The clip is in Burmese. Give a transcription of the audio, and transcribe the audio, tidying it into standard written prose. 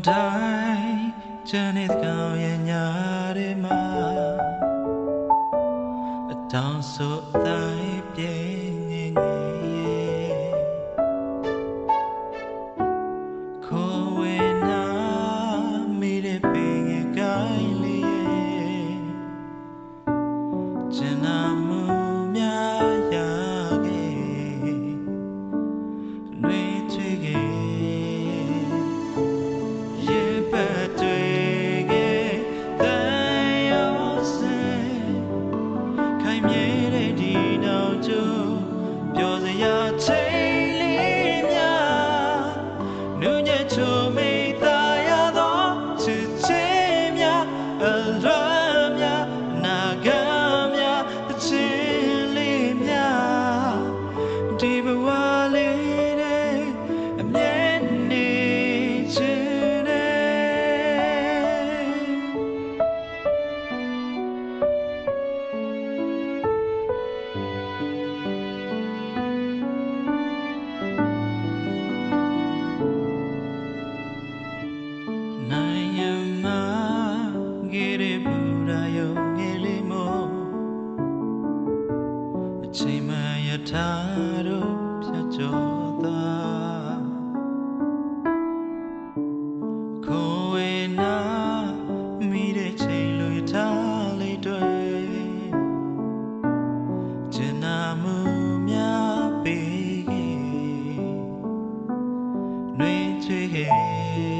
တိုင်းချမ်းတဲ့ကောင်ရဲ့ညာထဲမှာအတောင်ဆိုတိုင်းပြင်းငယ်ငယ်ခေါ်ဝဲနာမိတဲ့ပင်ငယ်ကိုင်းလေးကျန်နာမှုများရခဲ့နှွေးထွေးခဲ့ဒီဘဝလေးတဲ့အမြဲနေချင်တယ်နိုင်ရမဂေရဘူရာယုံငယ်လေးမို့အချိန်မှရထားတော့ဖြတ်ကျော်သွားကိုယ်ဝေနာမိတဲ့ချိန်လိုရထားလေးတွေကျန်နာမှုများပေးခဲ့နှွေးထွေးခဲ့